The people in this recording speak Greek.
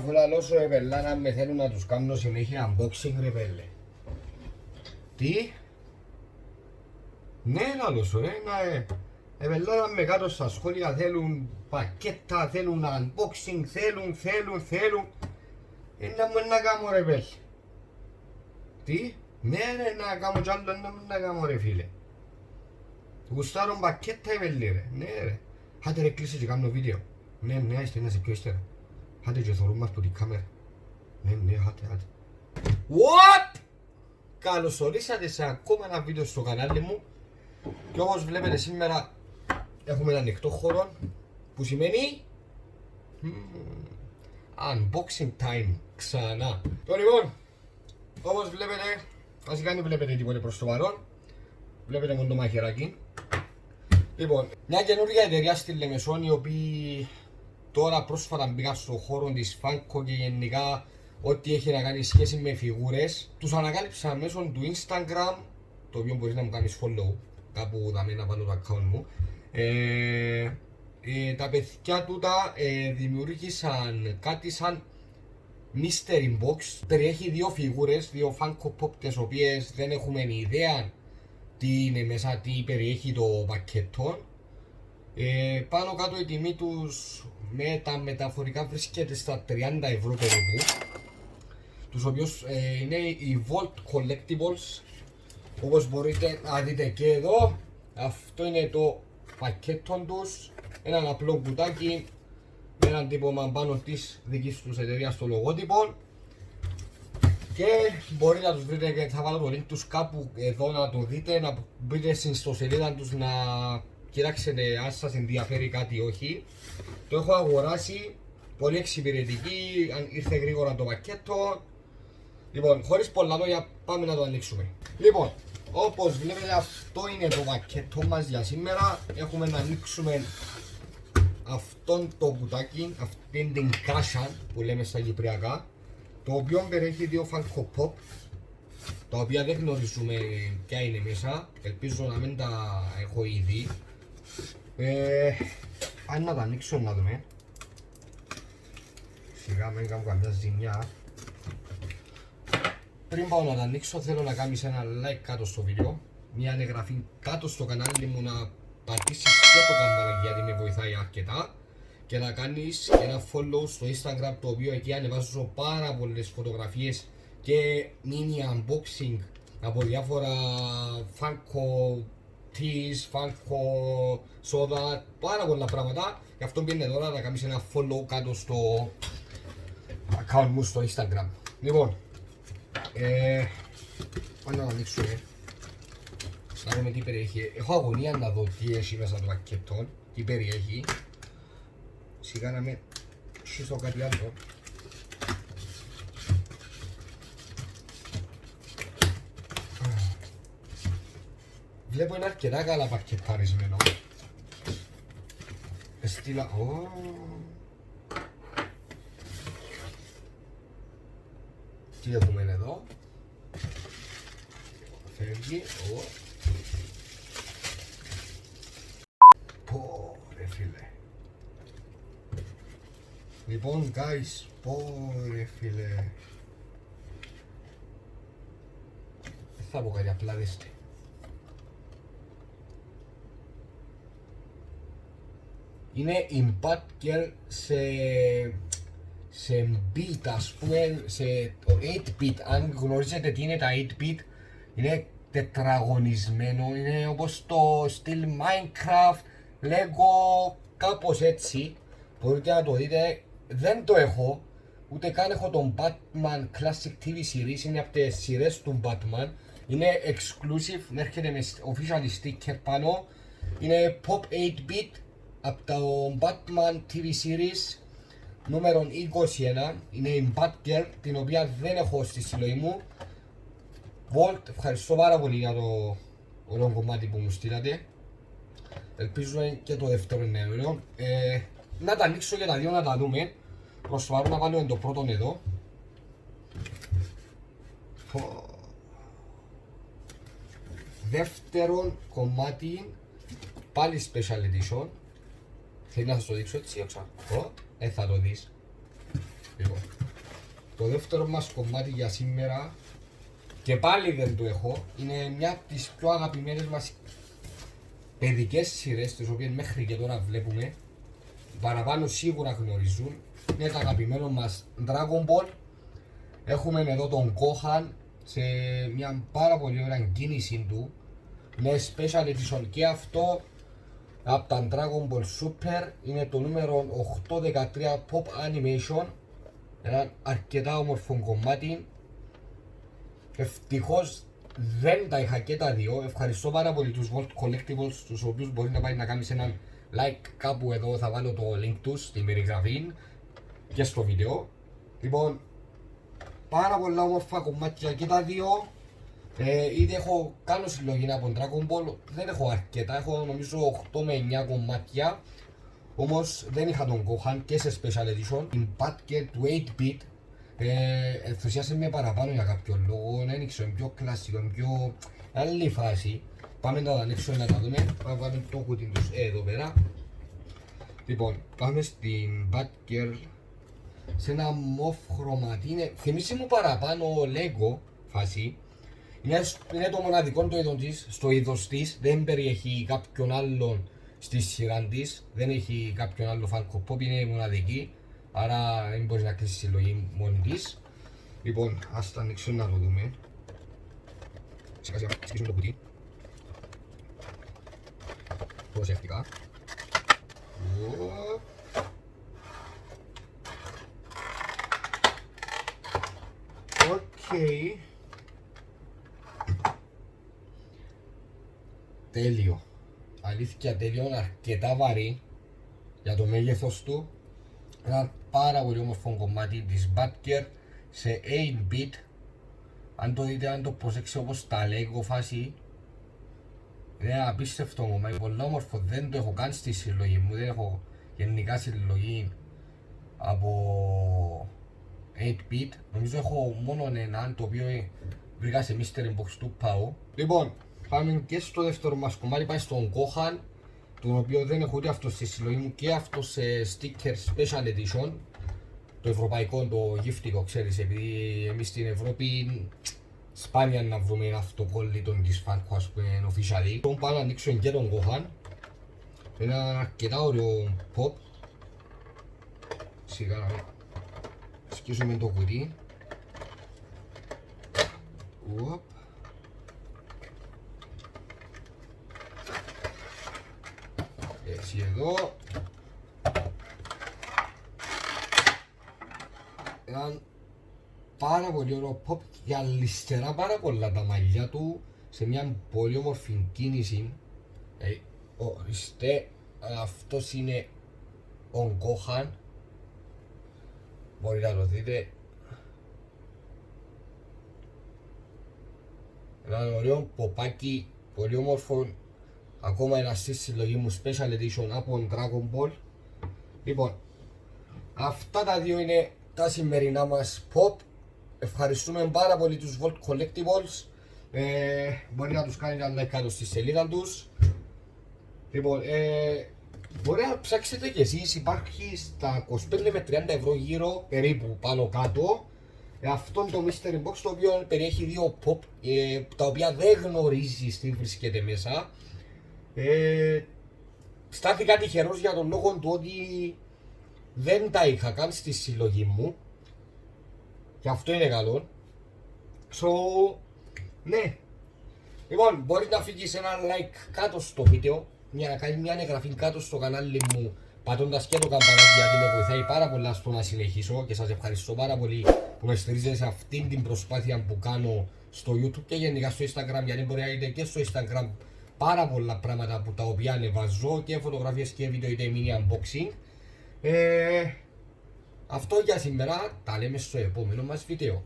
Αφού λαλώ σου ρε πελά να με θέλουν να τους κάνω συνέχεια unboxing ρε πέλε. Τι? Ναι λαλώ σου ρε, πελά να με κάτω στα σχόλια θέλουν πακέτα, θέλουν unboxing, θέλουν. Να μου να κάνω ρε πέλε. Τι? Ναι ρε να κάνω κι άλλο να κάνω ρε φίλε. Γουστάρουν πακέτα ρε πέλε ρε, ναι ρε. Άντε ρε κλείσε και κάνω βίντεο. Ναι, είστε να σε πιο ύστερα. Άντε και θωρούν μας από την κάμερα. Ναι, άντε. What? Καλώς ορίσατε σε ακόμα ένα βίντεο στο κανάλι μου. Και όπως βλέπετε σήμερα έχουμε ένα ανοιχτό χώρο που σημαίνει unboxing time ξανά. Το λοιπόν, όπως βλέπετε, βασικά δεν βλέπετε τίποτε προς το παρόν. Βλέπετε μόνο το μαχαιράκι. Λοιπόν, μια καινούργια εταιρεία στη Λεμεσόν οι οποίοι τώρα πρόσφατα μπήκαν στον χώρο της Funko και γενικά ό,τι έχει να κάνει σχέση με φιγούρες. Τους ανακάλυψα μέσω του Instagram, το οποίο μπορείς να μου κάνεις follow, κάπου δαμε να βάλω το account μου. Τα παιδιά τούτα δημιούργησαν κάτι σαν mystery box. Περιέχει δύο φιγούρες, δύο Funko Pop, τις οποίες δεν έχουμε ιδέα τι είναι μέσα, τι περιέχει το πακέτο. Πάνω κάτω η τιμή τους με τα μεταφορικά βρίσκεται στα 30 ευρώ περίπου, τους οποίους είναι οι Volt Collectibles. Όπως μπορείτε να δείτε και εδώ, αυτό είναι το πακέτο τους, έναν απλό κουτάκι με έναν τύπωμα πάνω της δικής τους εταιρείας στο λογότυπο. Και μπορείτε να τους βρείτε και θα βάλω το link τους κάπου εδώ να το δείτε, να μπείτε στην ιστοσελίδα τους να κοιτάξετε αν σας ενδιαφέρει κάτι ή όχι. Το έχω αγοράσει, πολύ εξυπηρετική, ήρθε γρήγορα το πακέτο. Λοιπόν, χωρίς πολλά λόγια πάμε να το ανοίξουμε. Λοιπόν, όπως βλέπετε αυτό είναι το πακέτο μας για σήμερα. Έχουμε να ανοίξουμε αυτόν το κουτάκι, αυτήν την κάσα που λέμε στα κυπριακά, το οποίο περιέχει δύο Funko Pop, τα οποία δεν γνωρίζουμε ποια είναι μέσα, ελπίζω να μην τα έχω ήδη. Αν να τα ανοίξω να δούμε. Σιγά μην κάνω καμιά ζημιά. Πριν πάω να τα ανοίξω θέλω να κάνεις ένα like κάτω στο βίντεο, μια εγγραφή κάτω στο κανάλι μου, να πατήσεις και το καμπανάκι γιατί με βοηθάει αρκετά, και να κάνεις ένα follow στο Instagram, το οποίο εκεί ανεβάζω πάρα πολλές φωτογραφίες και mini unboxing από διάφορα Funko Tees, Funko Soda, πάρα πολλά πράγματα. Γι' αυτό μπαίνετε τώρα να κάνεις ένα follow κάτω στο account μου στο Instagram. Λοιπόν, πάμε να το ανοίξουμε, να δούμε τι περιέχει. Έχω αγωνία να δω τι έχει μέσα το πακέτο, τι περιέχει. Σιγά να με σχίσω κάτι άλλο. Βλέπω είναι αρκετά καλά πακεταρισμένο. Στείλα... Τι έχουμε εδώ. Φεύγει. Πω ρε φίλε. Λοιπόν guys, πω ρε φίλε. Δεν θα πω κάτι, απλά δέστε. Είναι η Batgirl σε beat, ας πούμε, σε 8-bit. Αν γνωρίζετε τι είναι τα 8-bit, είναι τετραγωνισμένο, είναι όπως το στυλ Minecraft, Lego, κάπως έτσι. Μπορείτε να το δείτε, δεν το έχω, ούτε καν έχω τον Batman Classic TV Series, είναι από τις σειρές του Batman. Είναι exclusive, έρχεται με official sticker πάνω, είναι pop 8-bit από το Batman TV Series νούμερο 21, είναι η Batgirl, την οποία δεν έχω στη συλλογή μου. Volt, ευχαριστώ πάρα πολύ για το ωραίο κομμάτι που μου στείλατε. Ελπίζω και το δεύτερο είναι ωραίο. Να τα ανοίξω και τα δύο να τα δούμε. Προς το παρόν να βάλουμε το πρώτο εδώ. Δεύτερο κομμάτι, πάλι special edition. Θέλει να σας το δείξω έτσι έξω. Θα το δεις. Λοιπόν. Το δεύτερο μας κομμάτι για σήμερα, και πάλι δεν το έχω, είναι μια από τις πιο αγαπημένες μας παιδικές σειρές, τις οποίες μέχρι και τώρα βλέπουμε. Παραπάνω σίγουρα γνωρίζουν. Είναι το αγαπημένο μας Dragon Ball. Έχουμε εδώ τον Gohan σε μια πάρα πολύ ωραία κίνηση του. Είναι special edition και αυτό από τα Dragon Ball Super. Είναι το νούμερο 813 Pop Animation. Ένα αρκετά όμορφο κομμάτι. Ευτυχώς δεν τα είχα και τα δύο. Ευχαριστώ πάρα πολύ τους Volt Collectibles, τους οποίους μπορεί να πάει να κάνεις έναν like κάπου εδώ, θα βάλω το link τους στην περιγραφή και στο βίντεο. Λοιπόν, πάρα πολλά όμορφα κομμάτια και τα δύο. Ήδη έχω κάνω συλλογή από Dragon Ball, δεν έχω αρκετά, έχω νομίζω 8 με 9 κομμάτια. Όμως δεν είχα τον Gohan και σε Special Edition. Την Batgirl του 8-bit ενθουσιάσε με παραπάνω για κάποιον λόγο, δεν ξέρω, πιο κλασικό, πιο άλλη φάση. Πάμε να τα ανοίξουμε να τα δούμε, πάμε να βάλουμε το κουτί τους εδώ πέρα. Λοιπόν, πάμε στην Batgirl σε ένα μοβ χρωματί, θυμίζει μου παραπάνω Lego φάση. Είναι το μοναδικό το είδος της, στο είδος της, δεν περιέχει κάποιον άλλον στη σειρά της, δεν έχει κάποιον άλλο Funko Pop, είναι μοναδική, άρα δεν μπορεί να κλείσει συλλογή μόνη της. Λοιπόν, ας τα ανοίξουμε να το δούμε. Σιγά σιγά, σκίσουμε το κουτί. Προσεκτικά. Οκ. Τέλειο. Αλήθεια τέλειο, αρκετά βαρύ για το μέγεθος του. Ένα πάρα πολύ όμορφο κομμάτι της Batgirl σε 8-bit. Αν το δείτε, αν το προσέξετε όπως τα Lego φάση, είναι απίστευτο κομμάτι, πολύ όμορφο, δεν το έχω καν στη συλλογή μου, δεν έχω γενικά συλλογή από 8-bit. Νομίζω έχω μόνο έναν, το οποίο βρήκα σε Mystery Box του Pau. Λοιπόν, πάμε και στο δεύτερο μας κομμάτι, πάει στον Gohan, τον οποίο δεν έχω ούτε αυτό στη συλλογή μου και αυτό σε sticker special edition. Το ευρωπαϊκό, το γύφτικο, ξέρεις, επειδή εμείς στην Ευρώπη σπάνια να βρούμε αυτοκόλλητον της Funko, ας πούμε, officially. Λοιπόν, πάμε να ανοίξουμε και τον Gohan. Ένα αρκετά ωραίο pop. Σιγά να σκίσουμε το κουτί. Έτσι εδώ. Έναν πάρα πολύ ωραίο pop, γυαλιστερά πάρα πολλά τα μαλλιά του σε μια πολύ όμορφη κίνηση. Ορίστε, αυτός είναι ο Gohan. Μπορείτε να το δείτε. Ένα ωραίο ποπάκι, πολύ όμορφο. Ακόμα ένα στη συλλογή μου special edition από Dragon Ball. Λοιπόν, αυτά τα δύο είναι τα σημερινά μας pop. Ευχαριστούμε πάρα πολύ τους Volt Collectibles. Μπορεί να τους κάνει ένα like κάτω στη σελίδα τους. Λοιπόν, μπορεί να ψάξετε κι εσείς, υπάρχει στα 25 με 30 ευρώ γύρω, περίπου πάνω κάτω. Αυτό το Mystery Box, το οποίο περιέχει δύο pop, τα οποία δεν γνωρίζεις τι βρίσκεται μέσα. Στάθηκα τυχερός για τον λόγο του ότι δεν τα είχα καν στη συλλογή μου. Και αυτό είναι καλό. Ναι. Λοιπόν, μπορείς να αφήσεις ένα like κάτω στο βίντεο, να κάνεις μια εγγραφή κάτω στο κανάλι μου, πατώντας και το καμπανάκι, γιατί με βοηθάει πάρα πολλά στο να συνεχίσω και σας ευχαριστώ πάρα πολύ που με στηρίζετε σε αυτήν την προσπάθεια που κάνω στο YouTube και γενικά στο Instagram, γιατί μπορεί να δείτε και στο Instagram πάρα πολλά πράγματα που τα οποία ανεβάζω και φωτογραφίες και βίντεο είτε mini unboxing. Αυτό για σήμερα, τα λέμε στο επόμενο μας βίντεο.